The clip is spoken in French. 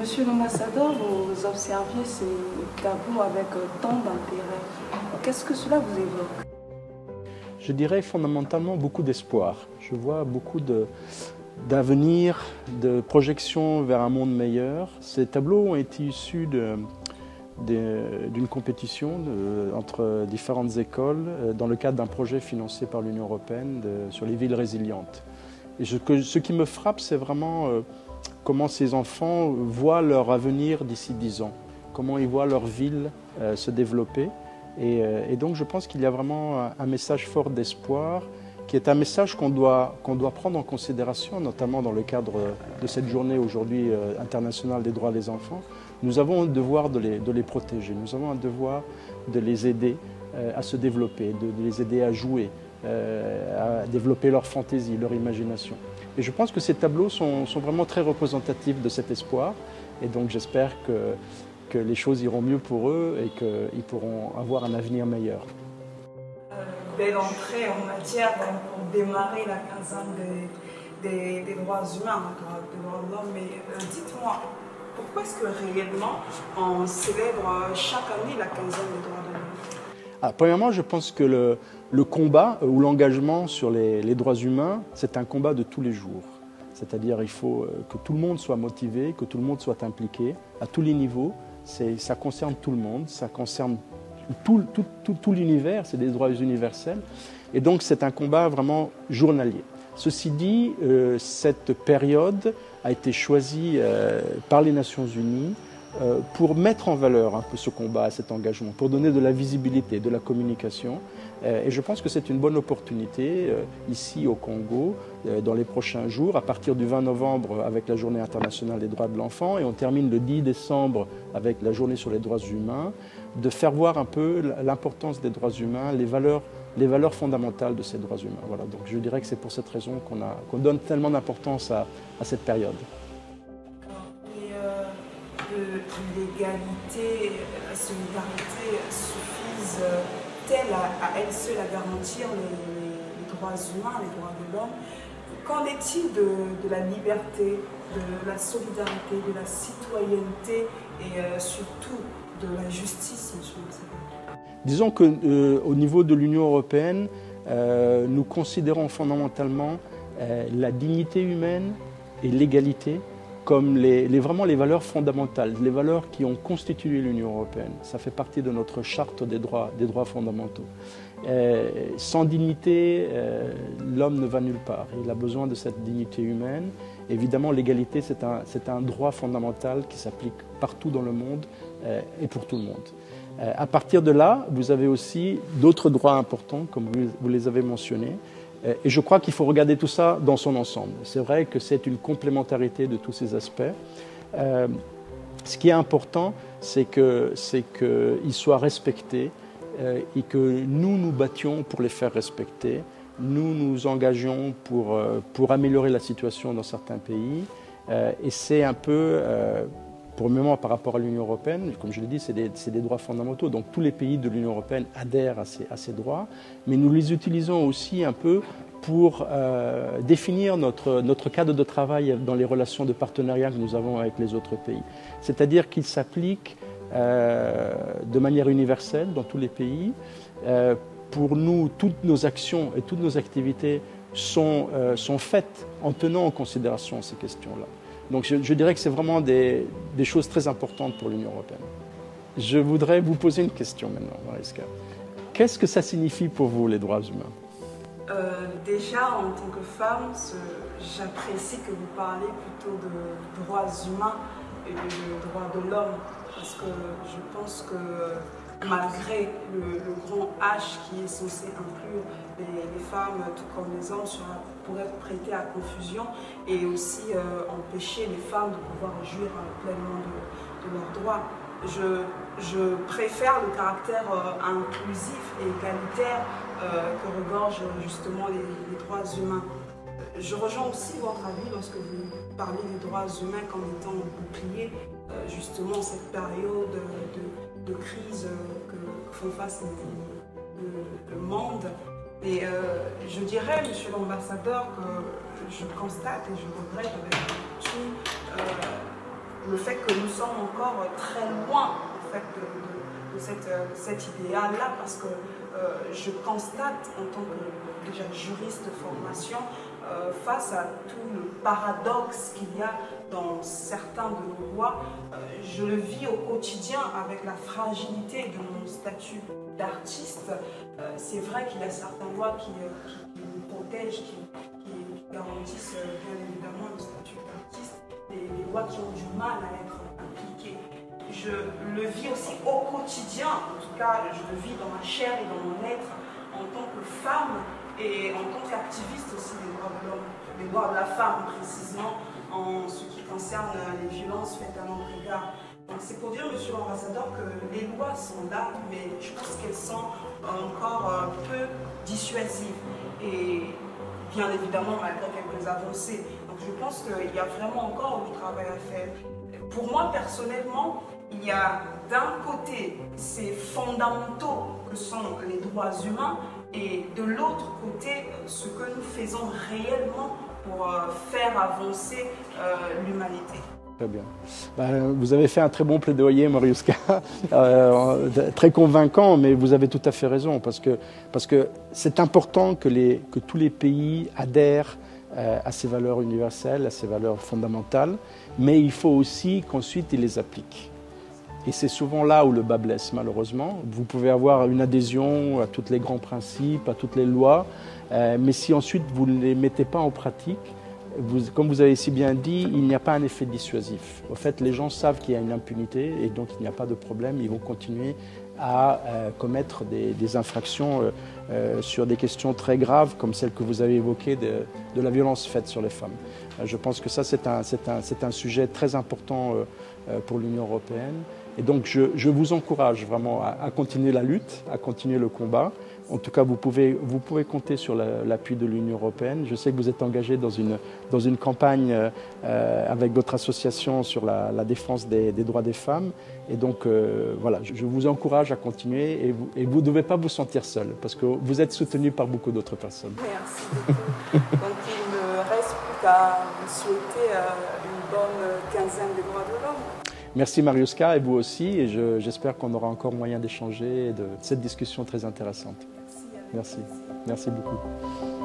Monsieur l'ambassadeur, vous observez ces tableaux avec tant d'intérêt. Qu'est-ce que cela vous évoque? Je dirais fondamentalement beaucoup d'espoir. Je vois beaucoup d'avenir, de projection vers un monde meilleur. Ces tableaux ont été issus d'une compétition entre différentes écoles dans le cadre d'un projet financé par l'Union européenne sur les villes résilientes. Et ce qui me frappe, c'est vraiment comment ces enfants voient leur avenir d'ici 10 ans, comment ils voient leur ville se développer. Et donc je pense qu'il y a vraiment un message fort d'espoir, qui est un message qu'on doit prendre en considération, notamment dans le cadre de cette journée aujourd'hui internationale des droits des enfants. Nous avons un devoir de les protéger, nous avons un devoir de les aider à se développer, de les aider à jouer, à développer leur fantaisie, leur imagination. Et je pense que ces tableaux sont vraiment très représentatifs de cet espoir. Et donc j'espère que les choses iront mieux pour eux et qu'ils pourront avoir un avenir meilleur. Belle entrée en matière pour démarrer la quinzaine des droits humains, des droits de l'homme. Mais dites-moi, pourquoi est-ce que réellement on célèbre chaque année la quinzaine des droits de l'homme? Premièrement, je pense que le combat ou l'engagement sur les droits humains, c'est un combat de tous les jours. C'est-à-dire qu'il faut que tout le monde soit motivé, que tout le monde soit impliqué à tous les niveaux. Ça concerne tout le monde, ça concerne tout l'univers, c'est des droits universels. Et donc c'est un combat vraiment journalier. Ceci dit, cette période a été choisie par les Nations Unies pour mettre en valeur un peu ce combat, cet engagement, pour donner de la visibilité, de la communication. Et je pense que c'est une bonne opportunité ici au Congo, dans les prochains jours, à partir du 20 novembre avec la Journée internationale des droits de l'enfant, et on termine le 10 décembre avec la Journée sur les droits humains, de faire voir un peu l'importance des droits humains, les valeurs fondamentales de ces droits humains. Voilà, donc je dirais que c'est pour cette raison qu'on donne tellement d'importance à cette période. L'égalité, la solidarité suffisent-elles à elles seules à garantir les droits humains, les droits de l'homme? Qu'en est-il de la liberté, de la solidarité, de la citoyenneté et surtout de la justice, monsieur l'ambassadeur? Disons qu'au niveau de l'Union européenne, nous considérons fondamentalement la dignité humaine et l'égalité comme vraiment les valeurs fondamentales, les valeurs qui ont constitué l'Union européenne. Ça fait partie de notre charte des droits fondamentaux. Sans dignité, l'homme ne va nulle part. Il a besoin de cette dignité humaine. Évidemment, l'égalité, c'est un droit fondamental qui s'applique partout dans le monde et pour tout le monde. À partir de là, vous avez aussi d'autres droits importants, comme vous les avez mentionnés. Et je crois qu'il faut regarder tout ça dans son ensemble. C'est vrai que c'est une complémentarité de tous ces aspects. Ce qui est important, c'est qu'ils soient respectés et que nous nous battions pour les faire respecter. Nous nous engageons pour améliorer la situation dans certains pays. Et c'est un peu, pour le moment par rapport à l'Union européenne, comme je l'ai dit, c'est des droits fondamentaux. Donc tous les pays de l'Union européenne adhèrent à ces droits, mais nous les utilisons aussi un peu pour définir notre cadre de travail dans les relations de partenariat que nous avons avec les autres pays. C'est-à-dire qu'ils s'appliquent de manière universelle dans tous les pays. Pour nous, toutes nos actions et toutes nos activités sont faites en tenant en considération ces questions-là. Donc je dirais que c'est vraiment des choses très importantes pour l'Union européenne. Je voudrais vous poser une question maintenant, Mariska. Qu'est-ce que ça signifie pour vous, les droits humains? Déjà, en tant que femme, j'apprécie que vous parlez plutôt de droits humains et de droits de l'homme, parce que je pense que malgré le grand H qui est censé inclure les femmes tout comme les hommes, cela pourrait prêter à confusion et aussi empêcher les femmes de pouvoir jouir pleinement de leurs droits. Je préfère le caractère inclusif et égalitaire que regorgent justement les droits humains. Je rejoins aussi votre avis lorsque vous parlez des droits humains comme étant un bouclier, justement cette période de crise que font face le monde. Et je dirais, monsieur l'ambassadeur, que je constate et je regrette avec tout le fait que nous sommes encore très loin en fait, de cet idéal-là, parce que je constate en tant que déjà juriste de formation, face à tout le paradoxe qu'il y a dans certains de nos lois, je le vis au quotidien avec la fragilité de mon statut d'artiste. C'est vrai qu'il y a certaines lois qui nous protègent, qui garantissent bien évidemment le statut d'artiste, les lois qui ont du mal à être appliquées. Je le vis aussi au quotidien, en tout cas je le vis dans ma chair et dans mon être en tant que femme et en tant qu'activiste aussi des droits de l'homme, des droits de la femme précisément en ce qui concerne les violences faites à notre égard. Donc c'est pour dire, Monsieur l'ambassadeur, que les lois sont là, mais je pense qu'elles sont encore peu dissuasives et bien évidemment malgré quelques avancées. Donc je pense qu'il y a vraiment encore du travail à faire. Pour moi personnellement, il y a d'un côté ces fondamentaux que sont les droits humains et de l'autre côté ce que nous faisons réellement pour faire avancer l'humanité. Très bien. Vous avez fait un très bon plaidoyer, Mariuszka, très convaincant, mais vous avez tout à fait raison, parce que c'est important que tous les pays adhèrent à ces valeurs universelles, à ces valeurs fondamentales, mais il faut aussi qu'ensuite ils les appliquent. Et c'est souvent là où le bas blesse, malheureusement. Vous pouvez avoir une adhésion à tous les grands principes, à toutes les lois, mais si ensuite vous ne les mettez pas en pratique, comme vous avez si bien dit, il n'y a pas un effet dissuasif. En fait, les gens savent qu'il y a une impunité et donc il n'y a pas de problème. Ils vont continuer à commettre des infractions sur des questions très graves comme celle que vous avez évoquée de la violence faite sur les femmes. Je pense que ça, c'est un sujet très important pour l'Union européenne. Et donc, je vous encourage vraiment à continuer la lutte, à continuer le combat. En tout cas, vous pouvez compter sur l'appui de l'Union européenne. Je sais que vous êtes engagé dans une campagne avec votre association sur la défense des droits des femmes. Et donc, voilà, je vous encourage à continuer et vous ne devez pas vous sentir seul parce que vous êtes soutenu par beaucoup d'autres personnes. Merci beaucoup. Donc, il ne reste plus qu'à vous souhaiter une bonne quinzaine des droits de l'homme. Merci Mariuszka et vous aussi. Et j'espère qu'on aura encore moyen d'échanger de cette discussion très intéressante. Merci. Merci beaucoup.